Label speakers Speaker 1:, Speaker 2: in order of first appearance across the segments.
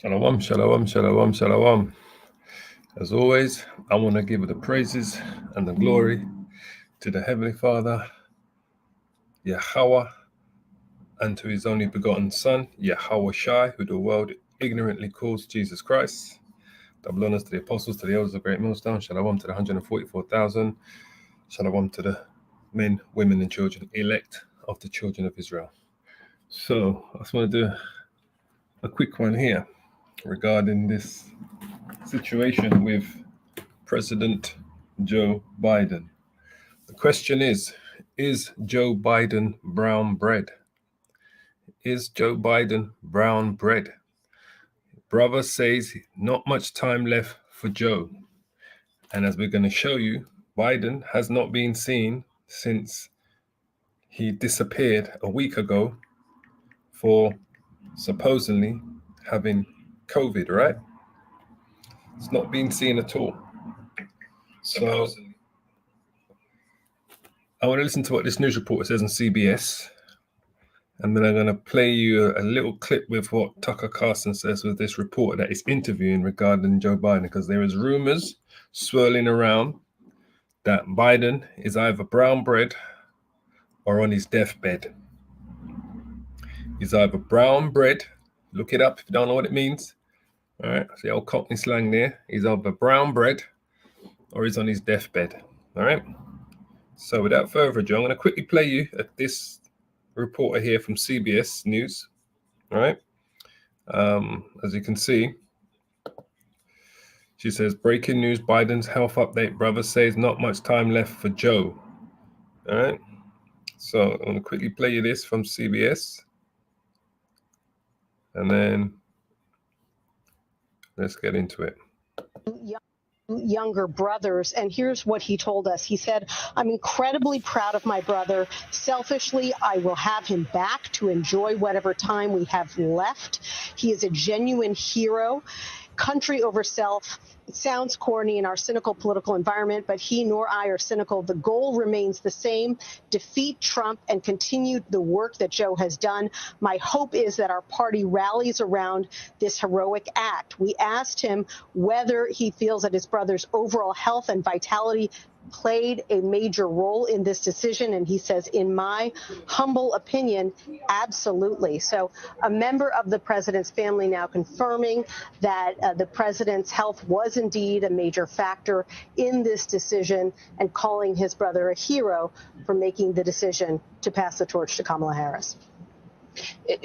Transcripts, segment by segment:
Speaker 1: Shalom, shalom, shalom, shalom. As always, I want to give the praises and the glory to the Heavenly Father, Yahweh, and to His only begotten Son, Yahweh Shai, who the world ignorantly calls Jesus Christ. Double honors to the apostles, to the elders of Great Millstone. Shalom to the 144,000. Shalom to the men, women, and children elect of the children of Israel. So I just want to do a quick one here regarding this situation with President Joe Biden. The question is Joe Biden brown bread? Is Joe Biden brown bread? Brother says not much time left for Joe. And as we're going to show you, Biden has not been seen since he disappeared a week ago for supposedly having COVID, right? It's not been seen at all. So I want to listen to what this news reporter says on CBS, and then I'm going to play you a little clip with what Tucker Carlson says with this reporter that is interviewing regarding Joe Biden, because there is rumors swirling around that Biden is either brown bread or on his deathbed. He's either brown bread, look it up if you don't know what it means. All right, see old Cockney slang there. He's either brown bread or he's on his deathbed. All right. So without further ado, I'm going to quickly play you this reporter here from CBS News. All right. As you can see, she says, breaking news, Biden's health update. Brother says not much time left for Joe. All right. So I'm going to quickly play you this from CBS. And then let's get into it.
Speaker 2: Younger brothers, and here's what he told us. He said, I'm incredibly proud of my brother. Selfishly, I will have him back to enjoy whatever time we have left. He is a genuine hero. Country over self. It sounds corny in our cynical political environment, but he nor I are cynical. The goal remains the same: defeat Trump and continue the work that Joe has done. My hope is that our party rallies around this heroic act. We asked him whether he feels that his brother's overall health and vitality played a major role in this decision, and he says, in my humble opinion, absolutely. So a member of the president's family now confirming that the president's health was indeed a major factor in this decision, and calling his brother a hero for making the decision to pass the torch to Kamala Harris.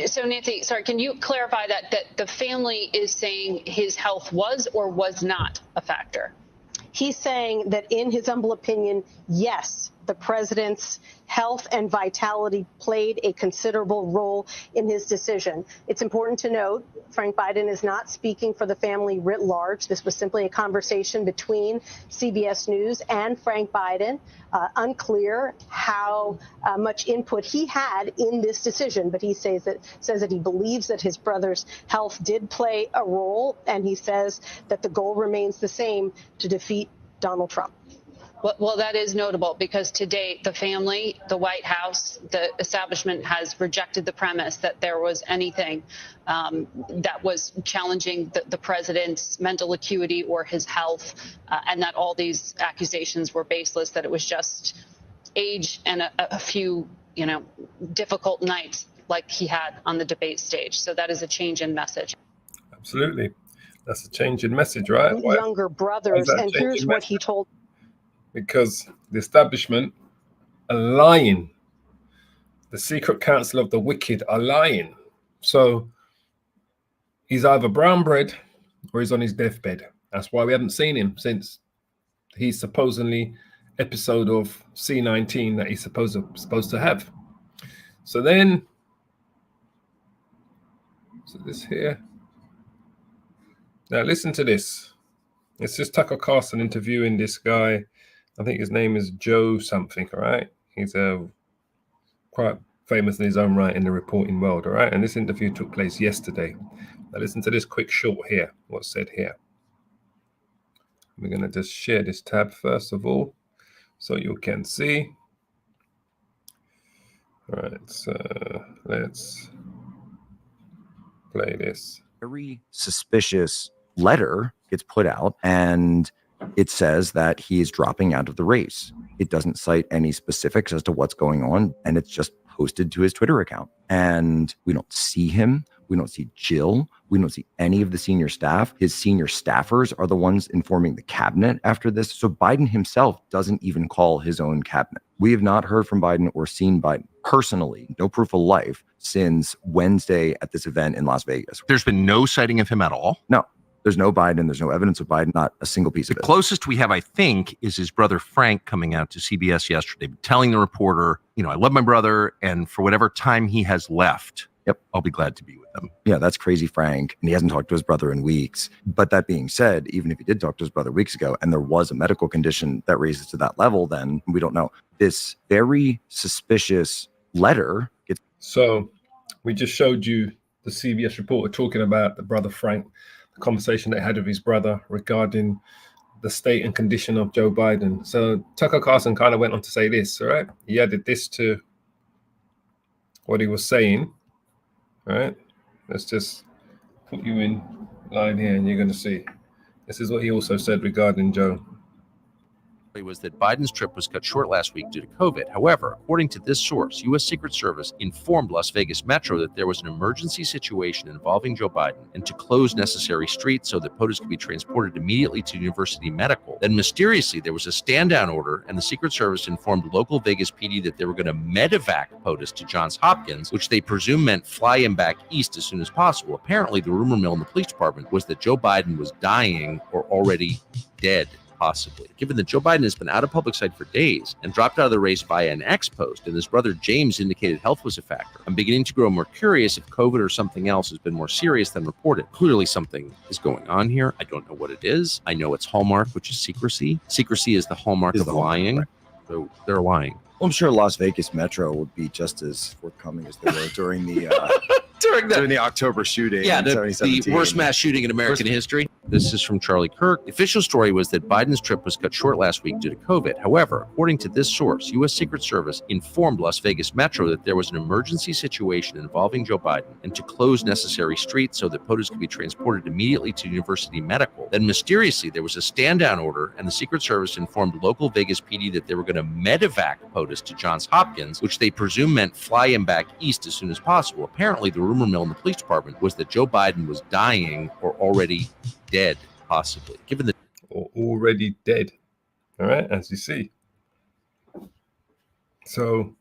Speaker 3: So, Nancy, sorry, can you clarify that the family is saying his health was or was not a factor?
Speaker 2: He's saying that in his humble opinion, yes, the president's health and vitality played a considerable role in his decision. It's important to note, Frank Biden is not speaking for the family writ large. This was simply a conversation between CBS News and Frank Biden. Unclear how much input he had in this decision, but he says that he believes that his brother's health did play a role, and he says that the goal remains the same: to defeat Donald Trump.
Speaker 3: Well, that is notable because to date, the family, the White House, the establishment has rejected the premise that there was anything that was challenging the president's mental acuity or his health, and that all these accusations were baseless, that it was just age and a few, difficult nights like he had on the debate stage. So that is a change in message.
Speaker 1: Absolutely. That's a change in message, right?
Speaker 2: Younger brothers, and here's what he told.
Speaker 1: Because the establishment are lying. The secret council of the wicked are lying. So he's either brown bread or he's on his deathbed. That's why we haven't seen him since he's supposedly episode of C-19 that he's supposed to have. So then, so this here. Now listen to this. It's just Tucker Carlson interviewing this guy. I think his name is Joe something, all right? He's quite famous in his own right in the reporting world, all right? And this interview took place yesterday. Now listen to this quick short here, what's said here. We're going to just share this tab first of all, so you can see. All right, so let's play this.
Speaker 4: very suspicious letter gets put out, and it says that he is dropping out of the race. It doesn't cite any specifics as to what's going on, and it's just posted to his Twitter account. And we don't see him. We don't see Jill. We don't see any of the senior staff. His senior staffers are the ones informing the cabinet after this. So Biden himself doesn't even call his own cabinet. We have not heard from Biden or seen Biden personally, no proof of life, since Wednesday at this event in Las Vegas.
Speaker 5: There's been no sighting of him at all.
Speaker 4: No, there's no Biden. There's no evidence of Biden, not a single piece of it.
Speaker 5: The closest we have, I think, is his brother Frank coming out to CBS yesterday, telling the reporter, I love my brother, and for whatever time he has left, I'll be glad to be with him.
Speaker 4: Yeah, that's crazy, Frank. And he hasn't talked to his brother in weeks. But that being said, even if he did talk to his brother weeks ago and there was a medical condition that raises to that level, then we don't know. This very suspicious letter.
Speaker 1: So we just showed you the CBS reporter talking about the brother Frank, the conversation they had with his brother regarding the state and condition of Joe Biden. So Tucker Carlson kind of went on to say this, all right? He added this to what he was saying. All right, let's just put you in line here and you're going to see. This is what he also said regarding Joe.
Speaker 5: Was that Biden's trip was cut short last week due to COVID. However, according to this source, U.S. Secret Service informed Las Vegas Metro that there was an emergency situation involving Joe Biden and to close necessary streets so that POTUS could be transported immediately to University Medical. Then mysteriously, there was a stand-down order, and the Secret Service informed local Vegas PD that they were going to medevac POTUS to Johns Hopkins, which they presume meant fly him back east as soon as possible. Apparently, the rumor mill in the police department was that Joe Biden was dying or already dead. Possibly. Given that Joe Biden has been out of public sight for days and dropped out of the race via an X post, and his brother James indicated health was a factor, I'm beginning to grow more curious if COVID or something else has been more serious than reported. Clearly something is going on here. I don't know what it is. I know it's hallmark, which is secrecy. Secrecy is the hallmark of lying. Right. So they're lying.
Speaker 4: Well, I'm sure Las Vegas Metro would be just as forthcoming as they were during the during the October shooting.
Speaker 5: Yeah, the worst mass shooting in American history. This is from Charlie Kirk. The official story was that Biden's trip was cut short last week due to COVID. However, according to this source, U.S. Secret Service informed Las Vegas Metro that there was an emergency situation involving Joe Biden and to close necessary streets so that POTUS could be transported immediately to University Medical. Then mysteriously, there was a stand-down order, and the Secret Service informed local Vegas PD that they were going to medevac POTUS to Johns Hopkins, which they presume meant fly him back east as soon as possible. Apparently, the rumor mill in the police department was that Joe Biden was dying or already dead, possibly. Given the
Speaker 1: or already dead. All right, as you see. So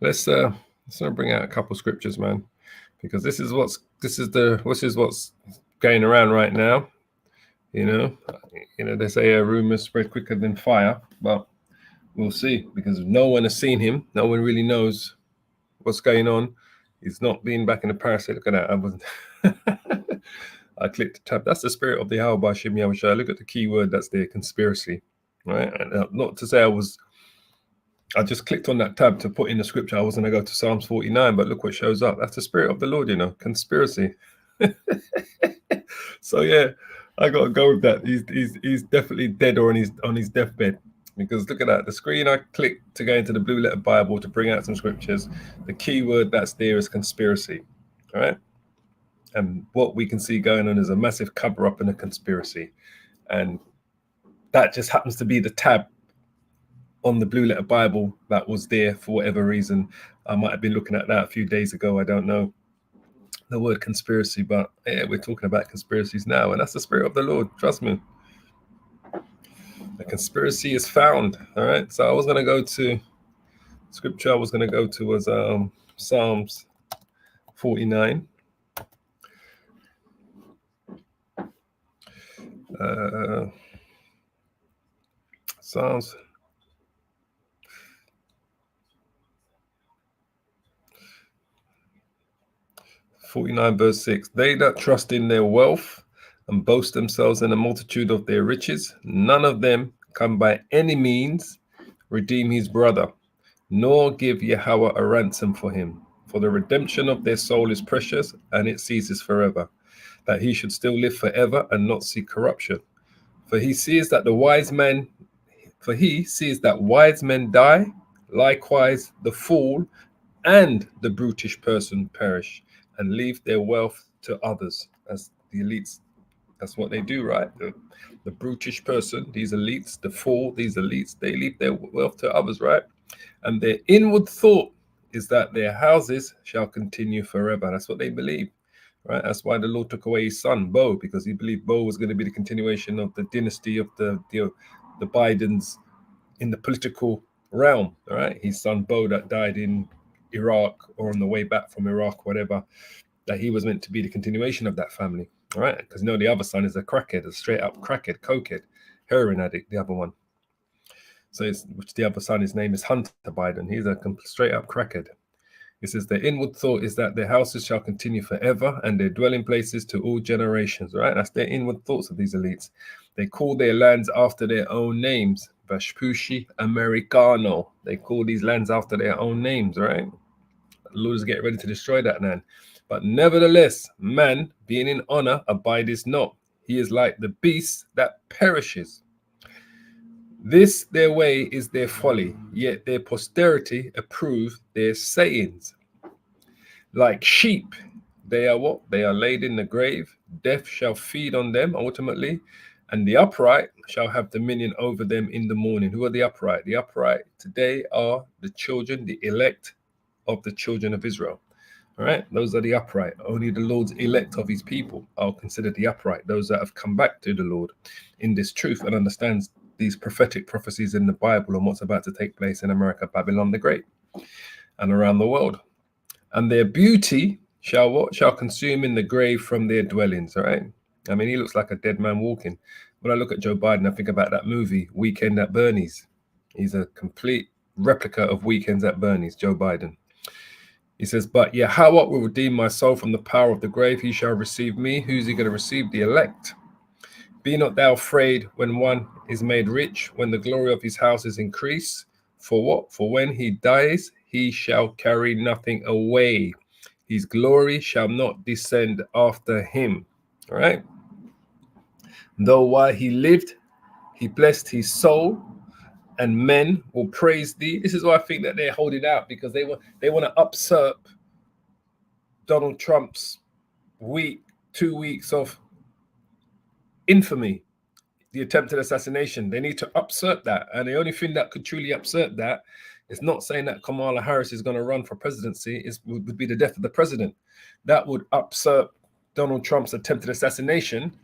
Speaker 1: let's bring out a couple scriptures, man, because this is what's going around right now. They say rumors spread quicker than fire, but we'll see, because no one has seen him. No one really knows what's going on. He's not been back in the Paris. Look at that. I clicked the tab. That's the spirit of the hour by Shim Yahushua. Look at the key word that's there, conspiracy. Right? And not to say I just clicked on that tab to put in the scripture. I was going to go to Psalms 49, but look what shows up. That's the spirit of the Lord, conspiracy. So yeah, I got to go with that. He's definitely dead or on his deathbed. Because look at that, the screen I clicked to go into the Blue Letter Bible to bring out some scriptures. The key word that's there is conspiracy, all right? And what we can see going on is a massive cover-up and a conspiracy. And that just happens to be the tab on the Blue Letter Bible that was there for whatever reason. I might have been looking at that a few days ago, I don't know. The word conspiracy, but yeah, we're talking about conspiracies now, and that's the spirit of the Lord, trust me. The conspiracy is found. All right. So I was going to go to scripture. I was going to go to was Psalms 49. Psalms 49 verse 6. They that trust in their wealth and boast themselves in the multitude of their riches, none of them can by any means redeem his brother, nor give Yahweh a ransom for him. For the redemption of their soul is precious, and it ceases forever, that he should still live forever and not see corruption. For he sees that wise men die, likewise the fool and the brutish person perish, and leave their wealth to others. As the elites, that's what they do, right? The brutish person, these elites, the fool, these elites, they leave their wealth to others, right? And their inward thought is that their houses shall continue forever. That's what they believe, right? That's why the Lord took away his son, Bo, because he believed Bo was going to be the continuation of the dynasty of the Bidens in the political realm, all right? His son Bo that died in Iraq or on the way back from Iraq, whatever, that he was meant to be the continuation of that family, all right? Because the other son is a crackhead, a straight up crackhead, cokehead, heroin addict, the other one. So which the other son, his name is Hunter Biden. He's a straight up crackhead. It says their inward thought is that their houses shall continue forever and their dwelling places to all generations, right? That's their inward thoughts of these elites. They call their lands after their own names. Vespucci Americano. They call these lands after their own names, right? The Lord is getting ready to destroy that land. But nevertheless, man, being in honor, abideth not. He is like the beast that perishes. This their way is their folly, yet their posterity approve their sayings. Like sheep, they are what? They are laid in the grave. Death shall feed on them ultimately, and the upright shall have dominion over them in the morning. Who are the upright? The upright today are the children, the elect of the children of Israel. All right, those are the upright. Only the Lord's elect of his people are considered the upright. Those that have come back to the Lord in this truth and understands these prophetic prophecies in the Bible and what's about to take place in America, Babylon the Great, and around the world. And their beauty shall what? Shall consume in the grave from their dwellings, all right? I mean, he looks like a dead man walking. When I look at Joe Biden, I think about that movie, Weekend at Bernie's. He's a complete replica of Weekends at Bernie's, Joe Biden. He says, but Yahweh will redeem my soul from the power of the grave. He shall receive me. Who's he going to receive? The elect. Be not thou afraid when one is made rich, when the glory of his house is increased. For what? For when he dies, he shall carry nothing away. His glory shall not descend after him. All right. Though while he lived, he blessed his soul, and men will praise thee. This is why I think that they're holding out, because they want to usurp Donald Trump's 2 weeks of infamy, the attempted assassination. They need to usurp that. And the only thing that could truly usurp that is not saying that Kamala Harris is going to run for presidency, would be the death of the president. That would usurp Donald Trump's attempted assassination,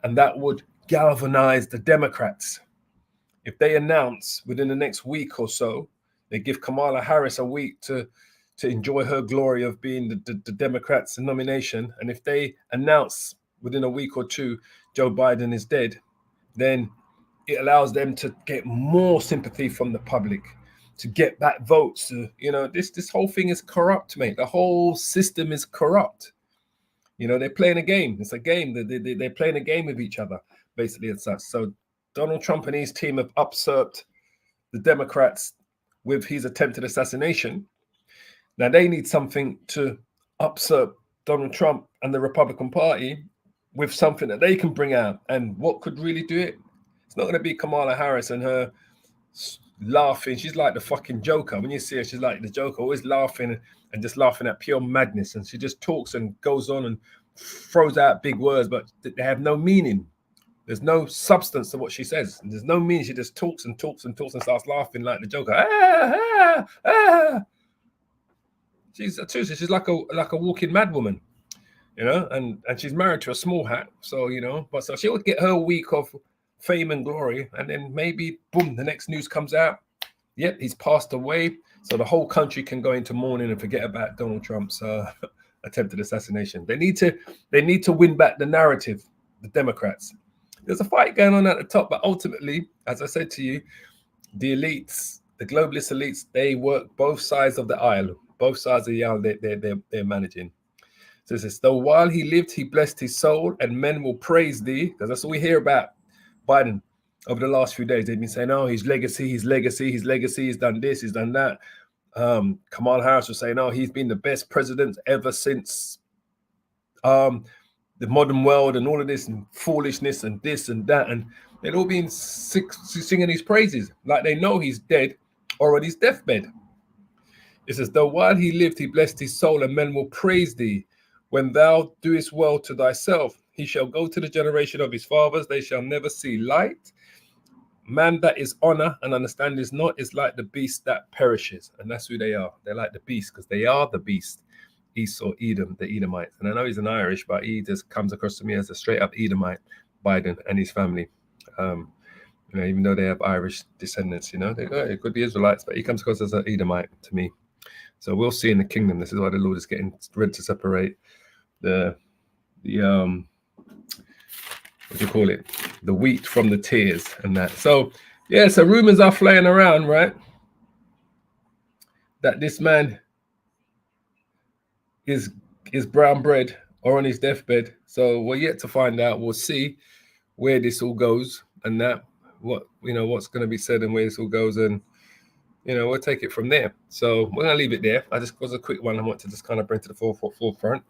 Speaker 1: and that would galvanize the Democrats. If they announce within the next week or so, they give Kamala Harris a week to enjoy her glory of being the Democrats' nomination, and if they announce within a week or two Joe Biden is dead, then it allows them to get more sympathy from the public, to get back votes. This whole thing is corrupt, mate. The whole system is corrupt. They're playing a game. It's a game. They're playing a game with each other, basically, and such. So Donald Trump and his team have usurped the Democrats with his attempted assassination. Now they need something to usurp Donald Trump and the Republican Party with something that they can bring out. And what could really do it? It's not going to be Kamala Harris and her laughing. She's like the fucking Joker. When you see her, she's like the Joker, always laughing and just laughing at pure madness. And she just talks and goes on and throws out big words, but they have no meaning. There's no substance to what she says. There's no meaning. She just talks and talks and talks and starts laughing like the Joker. She's like a walking madwoman, and she's married to a small hat. So, so she'll get her week of fame and glory, and then maybe boom, the next news comes out. Yep, he's passed away. So the whole country can go into mourning and forget about Donald Trump's attempted assassination. They need to win back the narrative, the Democrats. There's a fight going on at the top, but ultimately, as I said to you, the elites, the globalist elites, they work both sides of the aisle. Both sides of the aisle they're managing. So it says, though while he lived, he blessed his soul, and men will praise thee. Because that's what we hear about Biden over the last few days. They've been saying, oh, his legacy, he's done this, he's done that. Kamala Harris was saying, oh, he's been the best president ever since the modern world, and all of this and foolishness and this and that. And they've all been singing his praises like they know he's dead or on his deathbed. It says, though while he lived, he blessed his soul, and men will praise thee. when thou doest well to thyself. He shall go to the generation of his fathers, they shall never see light. Man that is honor and understand is not, is like the beast that perishes. And that's who they are. They're like the beast, because they are the beast. Esau, Edom, the Edomites. And I know he's an Irish, but he just comes across to me as a straight up Edomite, Biden and his family. You know, even though they have Irish descendants, you know, it could be Israelites, but he comes across as an Edomite to me. So we'll see in the kingdom. This is why the Lord is getting ready to separate the what do you call it? The wheat from the tears and that. So yeah, so rumors are flying around, right? That this man is brown bread or on his deathbed. So we're yet to find out. We'll see where this all goes and that, what, you know, what's going to be said and where this all goes, and you know, we'll take it from there. So we're going to leave it there. I just was a quick one I want to just kind of bring to the forefront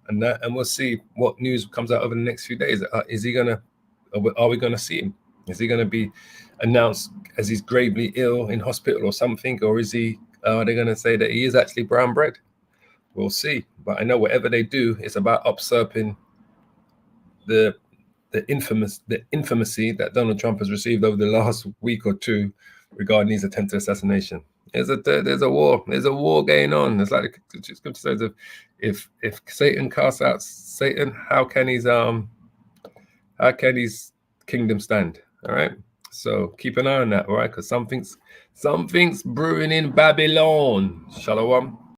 Speaker 1: and that, and we'll see what news comes out over the next few days. Is he gonna, are we going to see him? Is he going to be announced as he's gravely ill in hospital or something, or is he, are they going to say that he is actually brown bread? We'll see. But I know whatever they do, it's about usurping the infamy that Donald Trump has received over the last week or two regarding his attempted assassination. There's a war going on. It's like the scripture says, if Satan casts out Satan, how can his kingdom stand? All right. So keep an eye on that, all right? Because something's brewing in Babylon. Shalom.